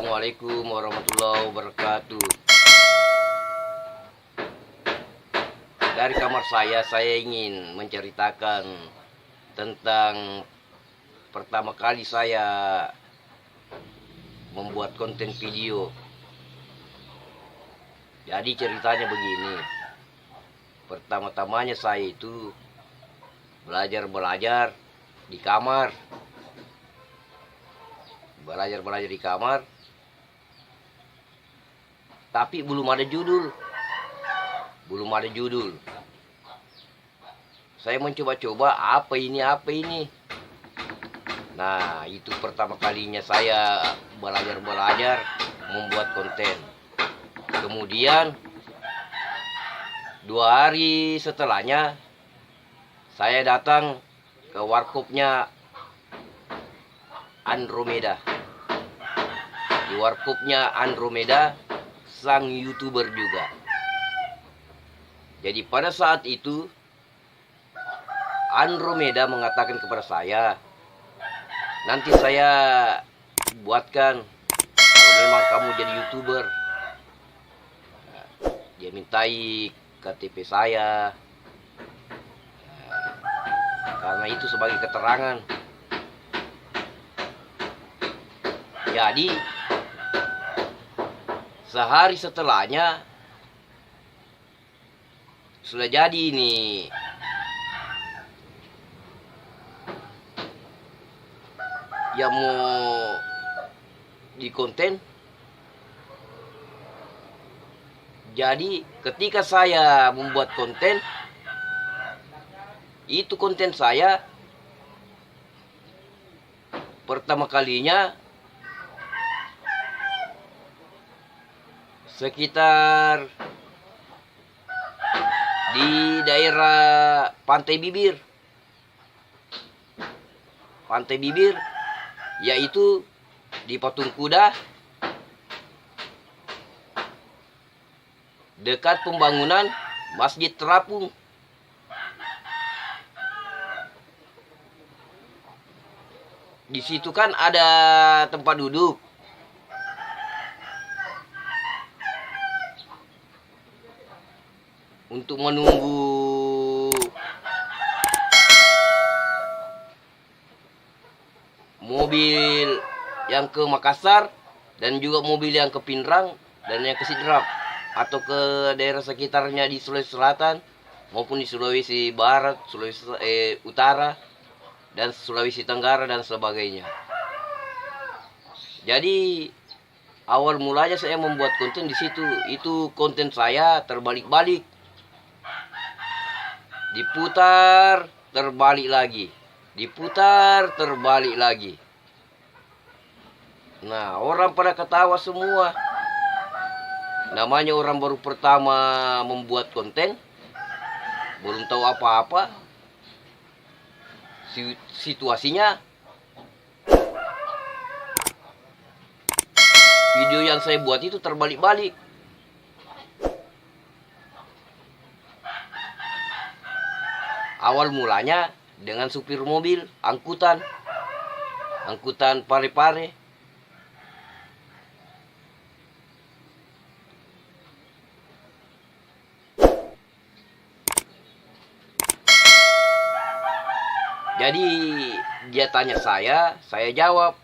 Assalamualaikum warahmatullahi wabarakatuh. Dari kamar saya ingin menceritakan tentang pertama kali saya membuat konten video. Jadi ceritanya begini. Pertama-tamanya saya itu belajar di kamar. Belajar di kamar. Tapi belum ada judul. Saya mencoba-coba apa ini. Nah, itu pertama kalinya saya belajar membuat konten. Kemudian 2 hari setelahnya saya datang ke warkopnya Andromeda. Di warkopnya Andromeda sang YouTuber juga. Jadi pada saat itu Andromeda mengatakan kepada saya, nanti saya buatkan kalau memang kamu jadi YouTuber. Dia mintai KTP saya, karena itu sebagai keterangan. Jadi sehari setelahnya sudah jadi ini. Yang mau di konten. Jadi ketika saya membuat konten, itu konten saya pertama kalinya sekitar di daerah Pantai Bibir, yaitu di Patung Kuda, dekat pembangunan Masjid Terapung. Di situ kan ada tempat duduk. Untuk menunggu mobil yang ke Makassar dan juga mobil yang ke Pinrang dan yang ke Sidrap atau ke daerah sekitarnya di Sulawesi Selatan maupun di Sulawesi Barat, Sulawesi Utara dan Sulawesi Tenggara dan sebagainya. Jadi awal mulanya saya membuat konten di situ. Itu konten saya terbalik-balik. Diputar, terbalik lagi. Diputar, terbalik lagi. Nah, orang pada ketawa semua. Namanya orang baru pertama membuat konten. Belum tahu apa-apa. Situasinya. Video yang saya buat itu terbalik-balik. Awal mulanya dengan supir mobil, angkutan Pare-Pare. Jadi dia tanya saya jawab.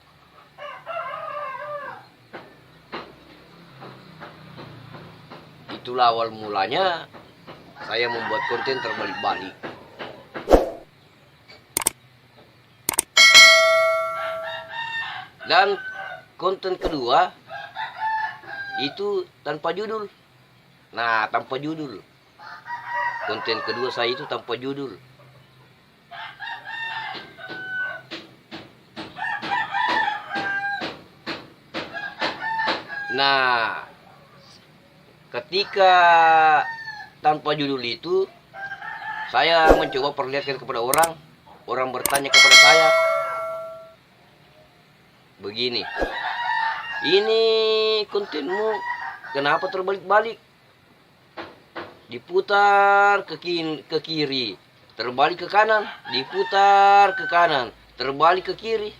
Itulah awal mulanya saya membuat konten terbalik-balik. Dan konten kedua itu tanpa judul. Nah, tanpa judul. Konten kedua saya itu tanpa judul. Nah, ketika tanpa judul itu saya mencoba perlihatkan kepada orang bertanya kepada saya begini, ini kontenmu kenapa terbalik-balik? Diputar ke kiri, terbalik ke kanan, diputar ke kanan, terbalik ke kiri.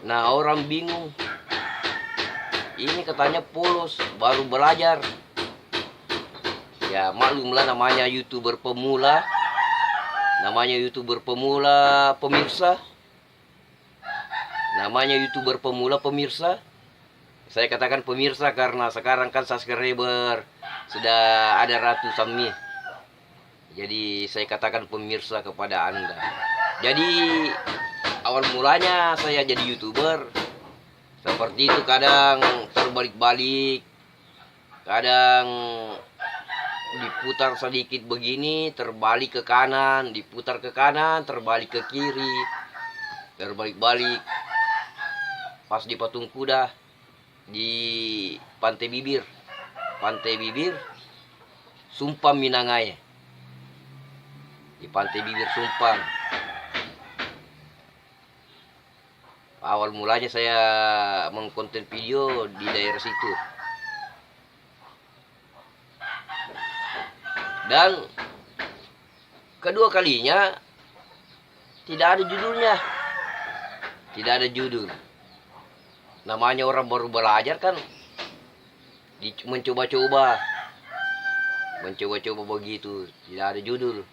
Nah, orang bingung. Ini katanya polos, baru belajar. Ya maklumlah namanya YouTuber pemula. Namanya YouTuber pemula pemirsa. Namanya YouTuber pemula pemirsa. Saya katakan pemirsa karena sekarang kan subscriber sudah ada ratusan nih. Jadi saya katakan pemirsa kepada Anda. Jadi awal mulanya saya jadi YouTuber seperti itu, kadang terbalik-balik, kadang diputar sedikit begini, terbalik ke kanan, diputar ke kanan, terbalik ke kiri, terbalik-balik. Pas di Patung Kuda, di Pantai Bibir, Sumpang Minangaya, di Pantai Bibir Sumpang. Awal mulanya saya mengkonten video di daerah situ. Dan kedua kalinya tidak ada judulnya. Tidak ada judul. Namanya orang baru belajar kan, mencoba-coba begitu, tidak ada judul.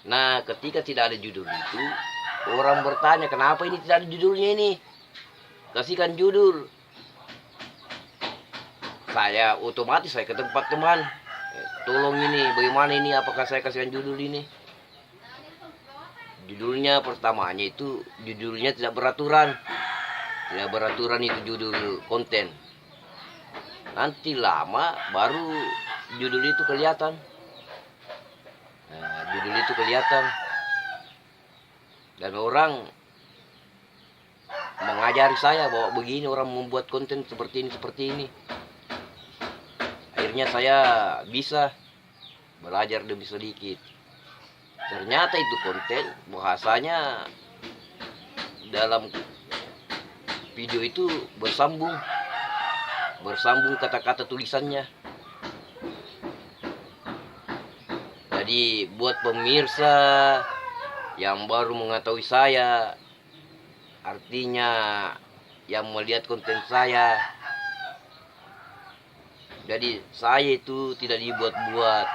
Nah, ketika tidak ada judul itu, orang bertanya, kenapa ini tidak ada judulnya ini? Kasihkan judul. Saya otomatis saya ke tempat teman. Tolong ini, bagaimana ini? Apakah saya kasihkan judul ini? Judulnya pertamanya itu, judulnya tidak beraturan. Tidak beraturan itu judul konten. Nanti lama baru judul itu kelihatan. Nah, judul itu kelihatan. Dan orang mengajari saya bahwa begini orang membuat konten seperti ini. Akhirnya saya bisa belajar demi sedikit. Ternyata itu konten bahasanya dalam video itu bersambung kata-kata tulisannya. Jadi buat pemirsa yang baru mengetahui saya, artinya yang melihat konten saya, jadi saya itu tidak dibuat-buat,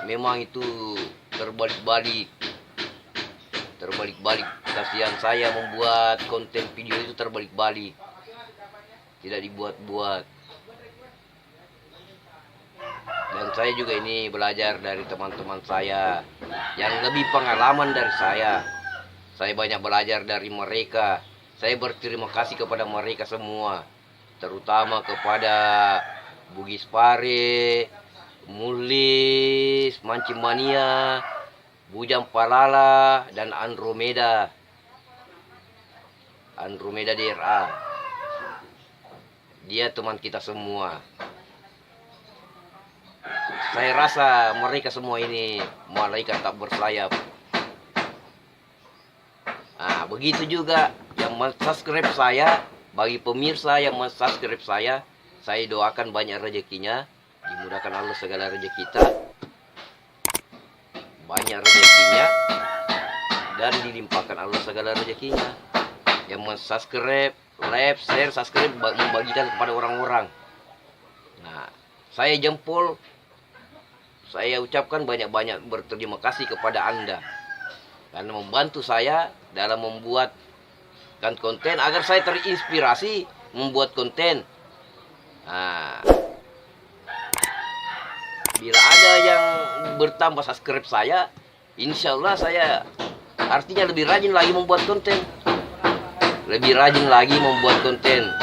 memang itu terbalik-balik. Kasihan saya membuat konten video itu terbalik-balik, tidak dibuat-buat. Dan saya juga ini belajar dari teman-teman saya yang lebih pengalaman dari saya. Saya banyak belajar dari mereka. Saya berterima kasih kepada mereka semua, terutama kepada Bugis Pare, Mulis, Mancing Mania, Bujang Palala, dan Andromeda DRA. Dia teman kita semua. Saya rasa mereka semua ini malaikat tak bersayap. Nah, begitu juga yang subscribe saya, bagi pemirsa yang subscribe saya doakan banyak rezekinya, dimudahkan Allah segala rezeki kita, banyak rezekinya, dan dilimpahkan Allah segala rezekinya. Yang subscribe, like, share, subscribe, membagikan kepada orang-orang. Nah, saya jempol. Saya ucapkan banyak-banyak berterima kasih kepada Anda karena membantu saya dalam membuatkan konten agar saya terinspirasi membuat konten. Nah, bila ada yang bertambah subscribe saya, insya Allah saya artinya lebih rajin lagi membuat konten. Lebih rajin lagi membuat konten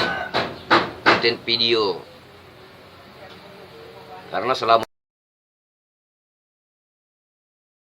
video. Karena selama